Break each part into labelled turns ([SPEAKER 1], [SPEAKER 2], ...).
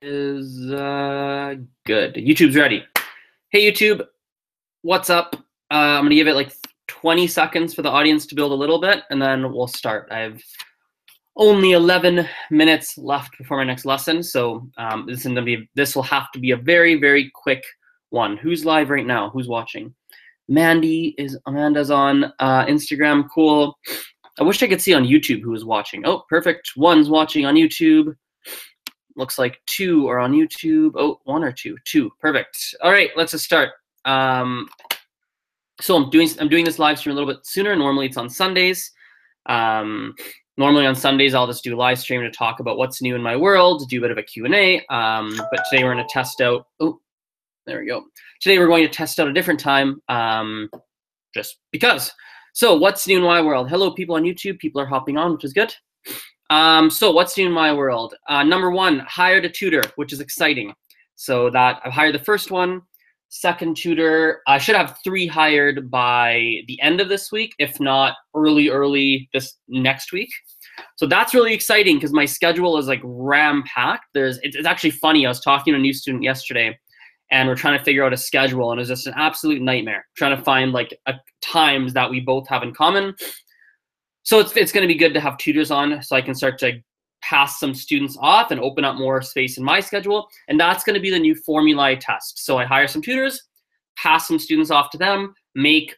[SPEAKER 1] Is good. YouTube's ready. Hey YouTube, what's up? I'm gonna give it like 20 seconds for the audience to build a little bit, and then we'll start. I have only 11 minutes left before my next lesson, so this will have to be a very, very quick one. Who's live right now? Who's watching? Amanda's on Instagram. Cool. I wish I could see on YouTube who is watching. Oh, perfect. One's watching on YouTube. Looks like two are on YouTube. Oh, one or two. Two. Perfect. All right, let's just start. So I'm doing this live stream a little bit sooner. Normally it's on Sundays. Normally on Sundays I'll just do a live stream to talk about what's new in my world, do a bit of a Q&A. But today we're going to test out. Oh, there we go. Today we're going to test out a different time, just because. So what's new in my world? Hello, people on YouTube. People are hopping on, which is good. So what's new in my world? Number one, hired a tutor, which is exciting. So that I've hired the first one, second tutor. I should have 3 hired by the end of this week, if not early this next week. So that's really exciting because my schedule is like ram-packed. It's actually funny. I was talking to a new student yesterday, and we're trying to figure out a schedule, and it's just an absolute nightmare trying to find like times that we both have in common. So it's going to be good to have tutors on so I can start to pass some students off and open up more space in my schedule. And that's going to be the new formula test. So I hire some tutors, pass some students off to them, make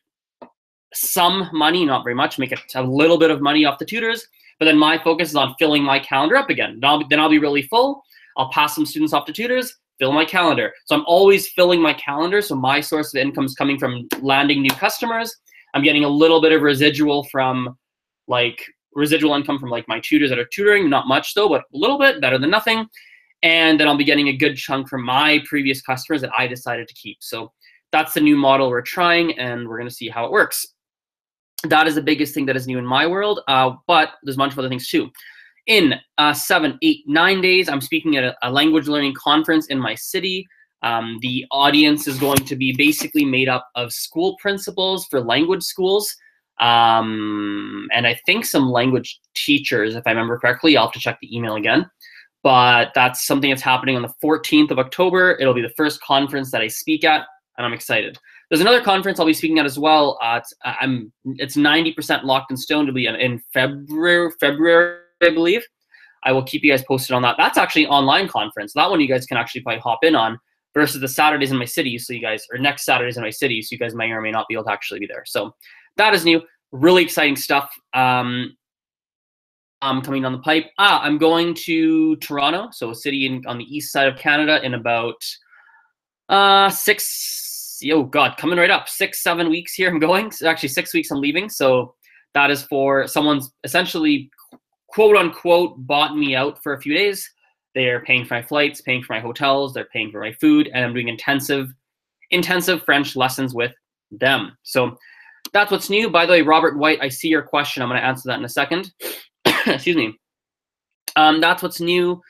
[SPEAKER 1] some money, not very much, make a little bit of money off the tutors. But then my focus is on filling my calendar up again. Then I'll be really full. I'll pass some students off to tutors, fill my calendar. So I'm always filling my calendar. So my source of income is coming from landing new customers. I'm getting a little bit of residual income from like my tutors that are tutoring, not much though, but a little bit, better than nothing. And then I'll be getting a good chunk from my previous customers that I decided to keep. So that's the new model we're trying, and we're going to see how it works. That is the biggest thing that is new in my world, but there's a bunch of other things too. In 7, 8, 9 days, I'm speaking at a language learning conference in my city. The audience is going to be basically made up of school principals for language schools. And I think some language teachers, if I remember correctly. I'll have to check the email again. But that's something that's happening on the 14th of October. It'll be the first conference that I speak at, and I'm excited. There's another conference I'll be speaking at as well. It's 90% locked in stone to be in February, I believe. I will keep you guys posted on that. That's actually an online conference. That one you guys can actually probably hop in on versus the Saturdays in my city. So you guys, or next Saturdays in my city, so you guys may or may not be able to actually be there. So that is new. Really exciting stuff coming down the pipe. I'm going to Toronto, so a city on the east side of Canada, in about coming right up, 6-7 weeks here I'm going. So actually 6 weeks I'm leaving. So that is for someone's essentially quote unquote bought me out for a few days. They're paying for my flights, paying for my hotels, they're paying for my food, and I'm doing intensive French lessons with them. So that's what's new. By the way, Robert White, I see your question. I'm going to answer that in a second. Excuse me. That's what's new.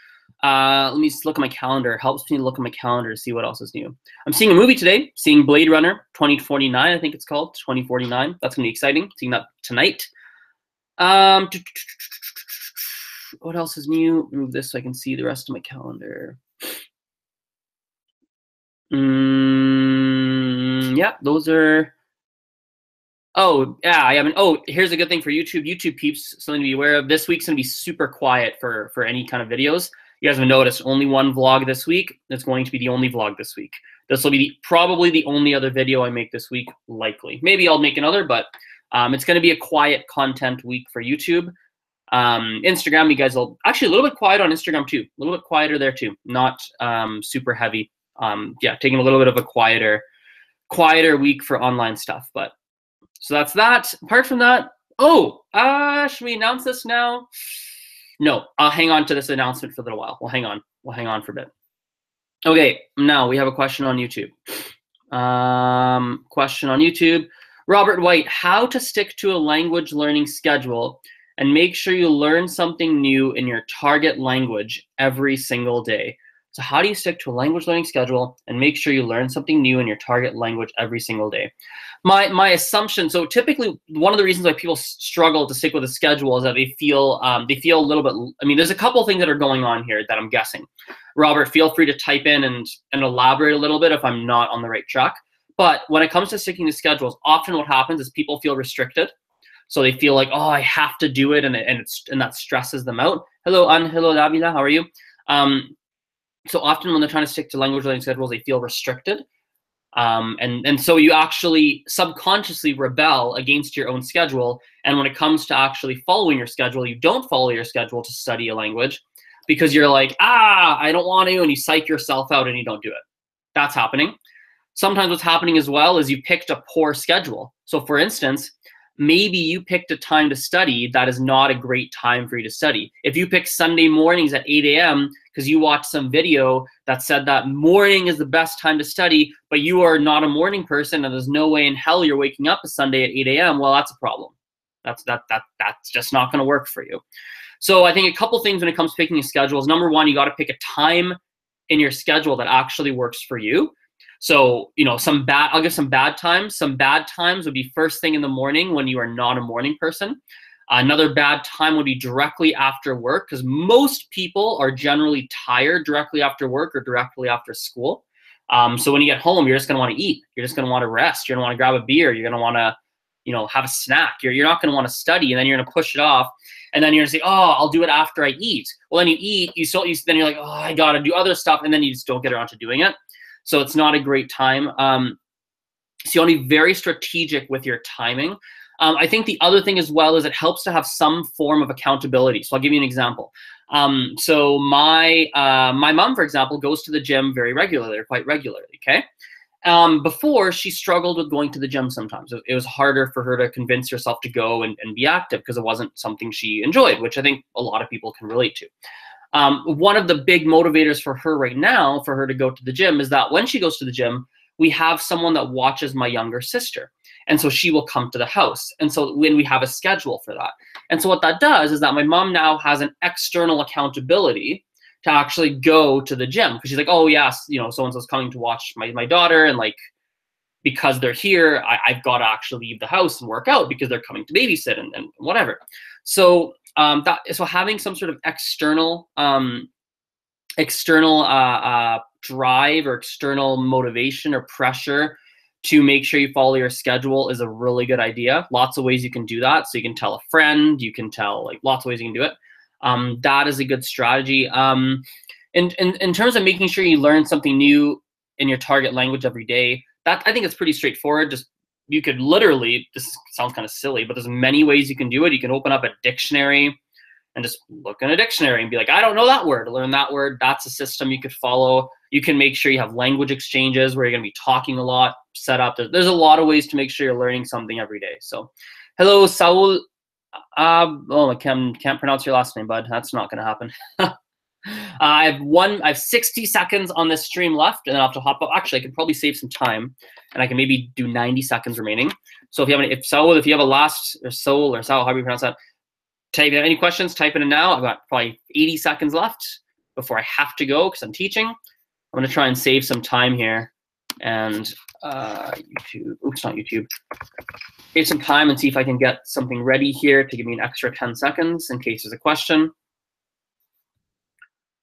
[SPEAKER 1] Let me just look at my calendar. Helps me look at my calendar to see what else is new. I'm seeing a movie today. Seeing Blade Runner 2049, I think it's called. 2049. That's going to be exciting. Seeing that tonight. What else is new? Move this so I can see the rest of my calendar. Yeah, those are... Oh, yeah, I haven't. Oh, here's a good thing for YouTube. YouTube peeps, something to be aware of. This week's going to be super quiet for any kind of videos. You guys have noticed only one vlog this week. It's going to be the only vlog this week. This will be probably the only other video I make this week, likely. Maybe I'll make another, but it's going to be a quiet content week for YouTube. Instagram, you guys will actually a little bit quiet on Instagram too. A little bit quieter there too. Not super heavy. Yeah, taking a little bit of a quieter week for online stuff, but. So that's that. Apart from that, should we announce this now? No, I'll hang on to this announcement for a little while. We'll hang on for a bit. Okay, now we have a question on YouTube. Robert White, how to stick to a language learning schedule and make sure you learn something new in your target language every single day. So how do you stick to a language learning schedule and make sure you learn something new in your target language every single day? My assumption, so typically one of the reasons why people struggle to stick with a schedule is that they feel a little bit, I mean, there's a couple things that are going on here that I'm guessing. Robert, feel free to type in and elaborate a little bit if I'm not on the right track. But when it comes to sticking to schedules, often what happens is people feel restricted. So they feel like, oh, I have to do it, and that stresses them out. Hello, hello, Davila, how are you? So often when they're trying to stick to language learning schedules, they feel restricted. And so you actually subconsciously rebel against your own schedule. And when it comes to actually following your schedule, you don't follow your schedule to study a language because you're like, I don't want to, and you psych yourself out and you don't do it. That's happening. Sometimes what's happening as well is you picked a poor schedule. So for instance, maybe you picked a time to study that is not a great time for you to study. If you pick Sunday mornings at 8 a.m. because you watched some video that said that morning is the best time to study, but you are not a morning person and there's no way in hell you're waking up a Sunday at 8 a.m., well, that's a problem. That's just not going to work for you. So I think a couple things when it comes to picking a schedule is, number one, you got to pick a time in your schedule that actually works for you. So, I'll give some bad times. Some bad times would be first thing in the morning when you are not a morning person. Another bad time would be directly after work, because most people are generally tired directly after work or directly after school. So when you get home, you're just going to want to eat. You're just going to want to rest. You're going to want to grab a beer. You're going to want to, have a snack. You're not going to want to study, and then you're going to push it off. And then you're going to say, oh, I'll do it after I eat. Well, then you eat. Then you're like, oh, I got to do other stuff. And then you just don't get around to doing it. So it's not a great time. So you want to be very strategic with your timing. I think the other thing as well is it helps to have some form of accountability. So I'll give you an example. So my mom, for example, goes to the gym very regularly, or quite regularly, okay? Before, she struggled with going to the gym sometimes. It was harder for her to convince herself to go and be active because it wasn't something she enjoyed, which I think a lot of people can relate to. One of the big motivators for her right now, for her to go to the gym, is that when she goes to the gym, we have someone that watches my younger sister. And so she will come to the house. And so when we have a schedule for that. And so what that does is that my mom now has an external accountability to actually go to the gym. Because she's like, oh, yes, so-and-so's coming to watch my daughter. And like, because they're here, I've got to actually leave the house and work out because they're coming to babysit and whatever. So so having some sort of external drive or external motivation or pressure to make sure you follow your schedule is a really good idea. Lots of ways you can do that. So you can tell a friend, you can tell, like, lots of ways you can do it. That is a good strategy. In terms of making sure you learn something new in your target language every day, that I think it's pretty straightforward. Just you could literally, this sounds kind of silly, but there's many ways you can do it. You can open up a dictionary and just look in a dictionary and be like, I don't know that word, learn that word. That's a system you could follow. You can make sure you have language exchanges where you're going to be talking a lot, set up. There's a lot of ways to make sure you're learning something every day. So, hello, Saul. I can't pronounce your last name, bud. That's not going to happen. I have 60 seconds on this stream left, and then I'll have to hop up. Actually, I could probably save some time, and I can maybe do 90 seconds remaining. So if you have a last, or Soul, or Saul, however you pronounce that, type in any questions, type it in now. I've got probably 80 seconds left before I have to go because I'm teaching. I'm going to try and save some time here, and YouTube, oops, not YouTube. Save some time and see if I can get something ready here to give me an extra 10 seconds in case there's a question.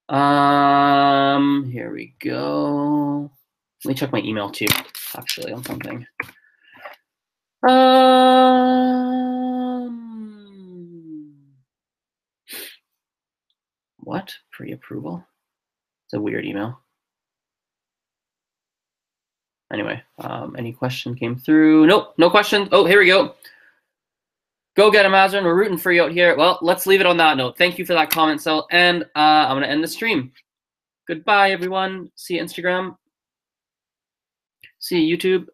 [SPEAKER 1] Here we go. Let me check my email too, actually, on something. What? Pre-approval? It's a weird email. Anyway, any question came through? Nope, no question. Oh, here we go. Go get him, Azren. We're rooting for you out here. Well, let's leave it on that note. Thank you for that comment, Sel. And I'm going to end the stream. Goodbye, everyone. See you, Instagram. See you, YouTube.